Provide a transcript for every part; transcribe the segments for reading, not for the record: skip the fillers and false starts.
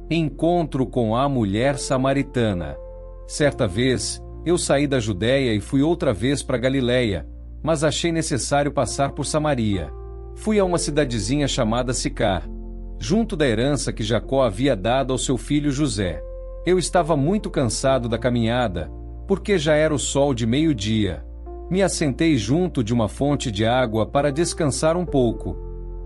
Encontro com a mulher samaritana. Certa vez, eu saí da Judéia e fui outra vez para Galiléia, mas achei necessário passar por Samaria. Fui a uma cidadezinha chamada Sicar, junto da herança que Jacó havia dado ao seu filho José. Eu estava muito cansado da caminhada, porque já era o sol de meio-dia. Me assentei junto de uma fonte de água para descansar um pouco.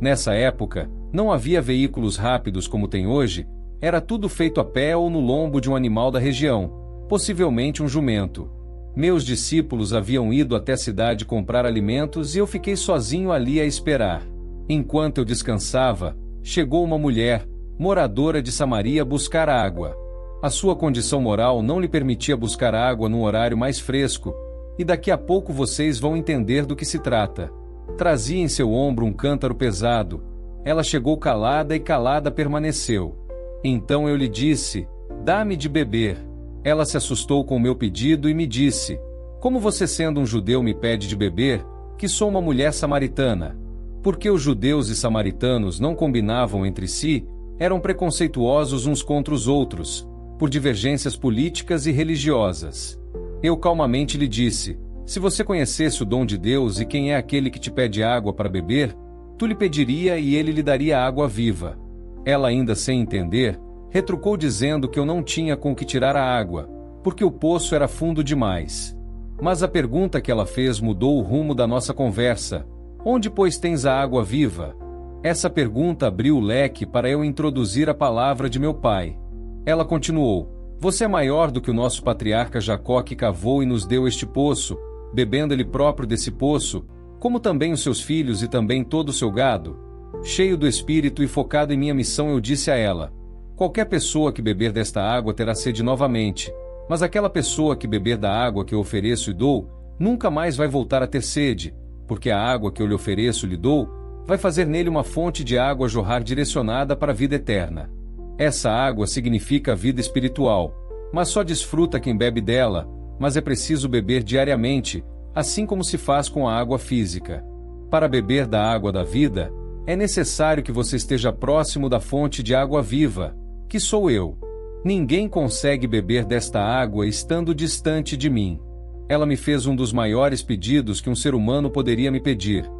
Nessa época, não havia veículos rápidos como tem hoje, era tudo feito a pé ou no lombo de um animal da região, possivelmente um jumento. Meus discípulos haviam ido até a cidade comprar alimentos e eu fiquei sozinho ali a esperar. Enquanto eu descansava, chegou uma mulher, moradora de Samaria, buscar água. A sua condição moral não lhe permitia buscar água num horário mais fresco, e daqui a pouco vocês vão entender do que se trata. Trazia em seu ombro um cântaro pesado. Ela chegou calada e calada permaneceu. Então eu lhe disse: "Dá-me de beber." Ela se assustou com o meu pedido e me disse: "Como você, sendo um judeu, me pede de beber, que sou uma mulher samaritana?" Porque os judeus e samaritanos não combinavam entre si, eram preconceituosos uns contra os outros, por divergências políticas e religiosas. Eu calmamente lhe disse: "Se você conhecesse o dom de Deus e quem é aquele que te pede água para beber, tu lhe pediria e ele lhe daria água viva." Ela, ainda sem entender, retrucou dizendo que eu não tinha com que tirar a água, porque o poço era fundo demais. Mas a pergunta que ela fez mudou o rumo da nossa conversa: "Onde, pois, tens a água viva?" Essa pergunta abriu o leque para eu introduzir a palavra de meu pai. Ela continuou: "Você é maior do que o nosso patriarca Jacó, que cavou e nos deu este poço, bebendo ele próprio desse poço, como também os seus filhos e também todo o seu gado?" Cheio do espírito e focado em minha missão, eu disse a ela: "Qualquer pessoa que beber desta água terá sede novamente, mas aquela pessoa que beber da água que eu ofereço e dou, nunca mais vai voltar a ter sede, porque a água que eu lhe ofereço e lhe dou, vai fazer nele uma fonte de água a jorrar direcionada para a vida eterna." Essa água significa a vida espiritual, mas só desfruta quem bebe dela, mas é preciso beber diariamente, assim como se faz com a água física. Para beber da água da vida, é necessário que você esteja próximo da fonte de água viva, que sou eu. Ninguém consegue beber desta água estando distante de mim. Ela me fez um dos maiores pedidos que um ser humano poderia me pedir: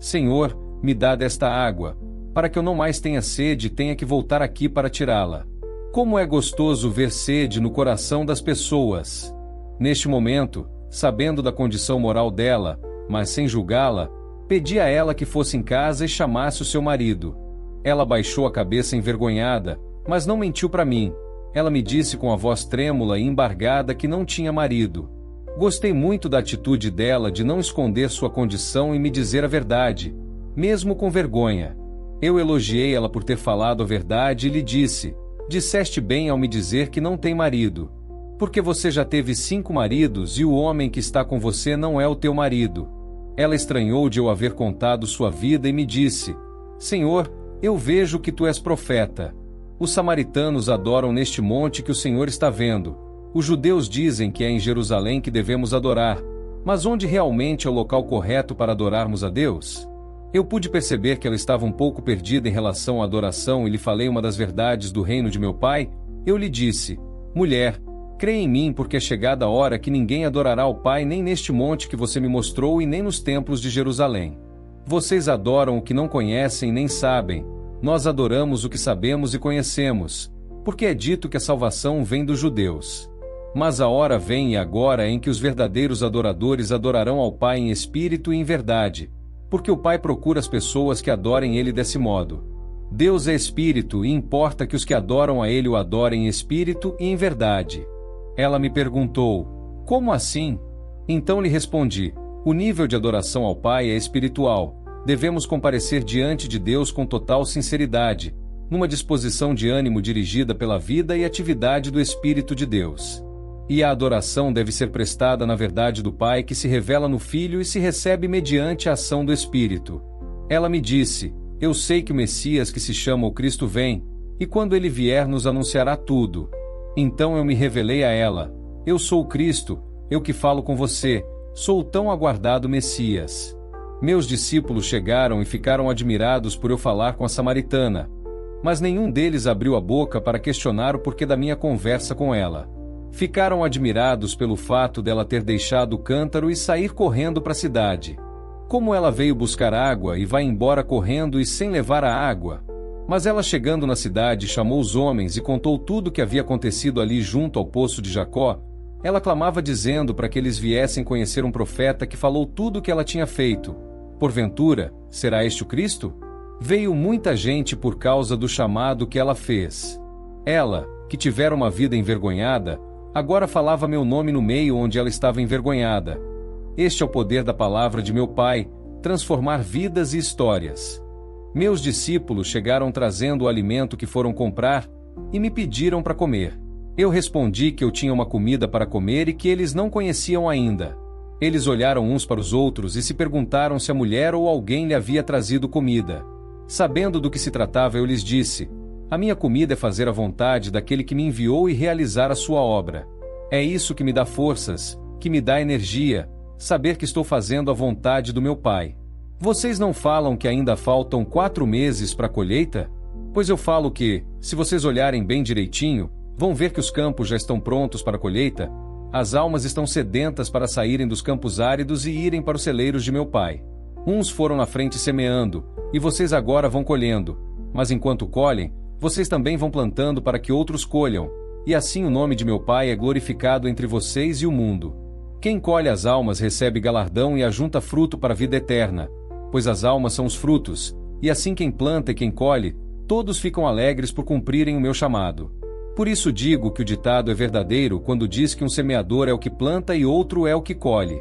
"Senhor, me dá desta água, para que eu não mais tenha sede e tenha que voltar aqui para tirá-la." Como é gostoso ver sede no coração das pessoas. Neste momento, sabendo da condição moral dela, mas sem julgá-la, pedi a ela que fosse em casa e chamasse o seu marido. Ela baixou a cabeça envergonhada, mas não mentiu para mim. Ela me disse com a voz trêmula e embargada que não tinha marido. Gostei muito da atitude dela de não esconder sua condição e me dizer a verdade, mesmo com vergonha. Eu elogiei ela por ter falado a verdade e lhe disse: "Disseste bem ao me dizer que não tem marido. Porque você já teve 5 maridos e o homem que está com você não é o teu marido." Ela estranhou de eu haver contado sua vida e me disse: "Senhor, eu vejo que tu és profeta. Os samaritanos adoram neste monte que o Senhor está vendo. Os judeus dizem que é em Jerusalém que devemos adorar, mas onde realmente é o local correto para adorarmos a Deus?" Eu pude perceber que ela estava um pouco perdida em relação à adoração e lhe falei uma das verdades do reino de meu pai. Eu lhe disse: "Mulher, creia em mim, porque é chegada a hora que ninguém adorará ao Pai nem neste monte que você me mostrou e nem nos templos de Jerusalém. Vocês adoram o que não conhecem nem sabem. Nós adoramos o que sabemos e conhecemos, porque é dito que a salvação vem dos judeus. Mas a hora vem e agora em que os verdadeiros adoradores adorarão ao Pai em espírito e em verdade, porque o Pai procura as pessoas que adorem Ele desse modo. Deus é espírito e importa que os que adoram a Ele o adorem em espírito e em verdade." Ela me perguntou: "Como assim?" Então lhe respondi: "O nível de adoração ao Pai é espiritual. Devemos comparecer diante de Deus com total sinceridade, numa disposição de ânimo dirigida pela vida e atividade do Espírito de Deus. E a adoração deve ser prestada na verdade do Pai que se revela no Filho e se recebe mediante a ação do Espírito." Ela me disse: "Eu sei que o Messias, que se chama o Cristo, vem, e quando ele vier nos anunciará tudo." Então eu me revelei a ela: "Eu sou o Cristo, eu que falo com você, sou o tão aguardado Messias." Meus discípulos chegaram e ficaram admirados por eu falar com a samaritana. Mas nenhum deles abriu a boca para questionar o porquê da minha conversa com ela. Ficaram admirados pelo fato dela ter deixado o cântaro e sair correndo para a cidade. Como ela veio buscar água e vai embora correndo e sem levar a água? Mas ela, chegando na cidade, chamou os homens e contou tudo o que havia acontecido ali junto ao poço de Jacó. Ela clamava dizendo para que eles viessem conhecer um profeta que falou tudo o que ela tinha feito. Porventura, será este o Cristo? Veio muita gente por causa do chamado que ela fez. Ela, que tivera uma vida envergonhada, agora falava meu nome no meio onde ela estava envergonhada. Este é o poder da palavra de meu Pai, transformar vidas e histórias. Meus discípulos chegaram trazendo o alimento que foram comprar e me pediram para comer. Eu respondi que eu tinha uma comida para comer e que eles não conheciam ainda. Eles olharam uns para os outros e se perguntaram se a mulher ou alguém lhe havia trazido comida. Sabendo do que se tratava, eu lhes disse: a minha comida é fazer a vontade daquele que me enviou e realizar a sua obra. É isso que me dá forças, que me dá energia, saber que estou fazendo a vontade do meu Pai. Vocês não falam que ainda faltam 4 meses para a colheita? Pois eu falo que, se vocês olharem bem direitinho, vão ver que os campos já estão prontos para a colheita. As almas estão sedentas para saírem dos campos áridos e irem para os celeiros de meu Pai. Uns foram na frente semeando, e vocês agora vão colhendo. Mas enquanto colhem, vocês também vão plantando para que outros colham, e assim o nome de meu Pai é glorificado entre vocês e o mundo. Quem colhe as almas recebe galardão e ajunta fruto para a vida eterna, pois as almas são os frutos, e assim quem planta e quem colhe, todos ficam alegres por cumprirem o meu chamado. Por isso digo que o ditado é verdadeiro quando diz que um semeador é o que planta e outro é o que colhe.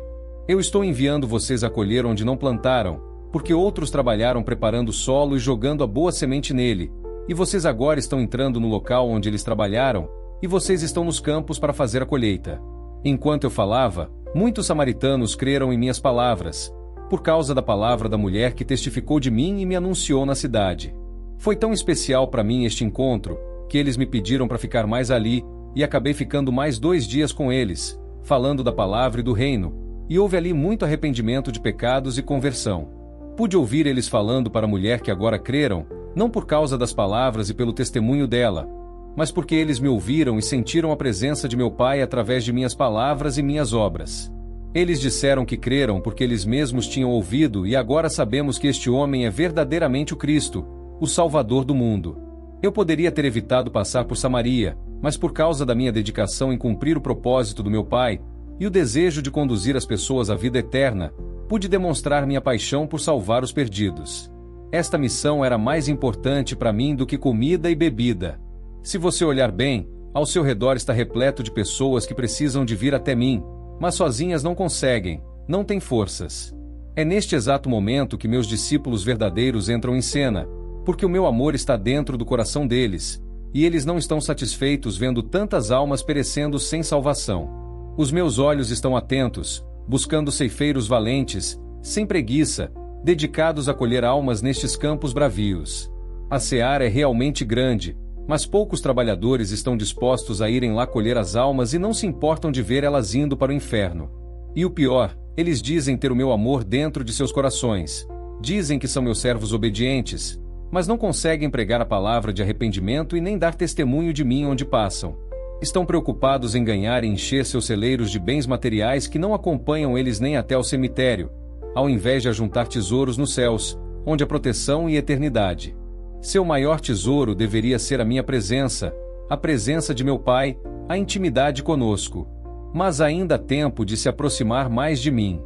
Eu estou enviando vocês a colher onde não plantaram, porque outros trabalharam preparando o solo e jogando a boa semente nele, e vocês agora estão entrando no local onde eles trabalharam, e vocês estão nos campos para fazer a colheita. Enquanto eu falava, muitos samaritanos creram em minhas palavras, por causa da palavra da mulher que testificou de mim e me anunciou na cidade. Foi tão especial para mim este encontro, que eles me pediram para ficar mais ali, e acabei ficando mais 2 dias com eles, falando da palavra e do reino, e houve ali muito arrependimento de pecados e conversão. Pude ouvir eles falando para a mulher que agora creram, não por causa das palavras e pelo testemunho dela, mas porque eles me ouviram e sentiram a presença de meu Pai através de minhas palavras e minhas obras. Eles disseram que creram porque eles mesmos tinham ouvido e agora sabemos que este homem é verdadeiramente o Cristo, o Salvador do mundo. Eu poderia ter evitado passar por Samaria, mas por causa da minha dedicação em cumprir o propósito do meu Pai e o desejo de conduzir as pessoas à vida eterna, pude demonstrar minha paixão por salvar os perdidos. Esta missão era mais importante para mim do que comida e bebida. Se você olhar bem, ao seu redor está repleto de pessoas que precisam de vir até mim, mas sozinhas não conseguem, não têm forças. É neste exato momento que meus discípulos verdadeiros entram em cena, porque o meu amor está dentro do coração deles, e eles não estão satisfeitos vendo tantas almas perecendo sem salvação. Os meus olhos estão atentos, buscando ceifeiros valentes, sem preguiça, dedicados a colher almas nestes campos bravios. A seara é realmente grande, mas poucos trabalhadores estão dispostos a irem lá colher as almas e não se importam de ver elas indo para o inferno. E o pior, eles dizem ter o meu amor dentro de seus corações. Dizem que são meus servos obedientes, mas não conseguem pregar a palavra de arrependimento e nem dar testemunho de mim onde passam. Estão preocupados em ganhar e encher seus celeiros de bens materiais que não acompanham eles nem até o cemitério, ao invés de ajuntar tesouros nos céus, onde há proteção e eternidade. Seu maior tesouro deveria ser a minha presença, a presença de meu Pai, a intimidade conosco. Mas ainda há tempo de se aproximar mais de mim.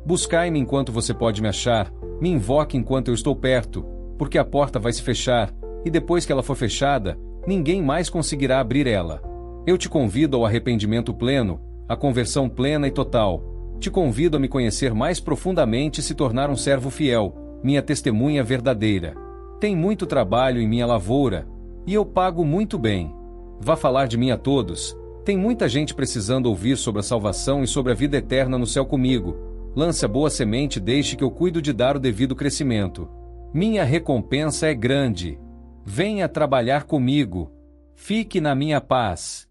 Buscai-me enquanto você pode me achar, me invoque enquanto eu estou perto, porque a porta vai se fechar, e depois que ela for fechada, ninguém mais conseguirá abrir ela. Eu te convido ao arrependimento pleno, à conversão plena e total. Te convido a me conhecer mais profundamente e se tornar um servo fiel, minha testemunha verdadeira. Tem muito trabalho em minha lavoura, e eu pago muito bem. Vá falar de mim a todos. Tem muita gente precisando ouvir sobre a salvação e sobre a vida eterna no céu comigo. Lance a boa semente e deixe que eu cuido de dar o devido crescimento. Minha recompensa é grande. Venha trabalhar comigo. Fique na minha paz.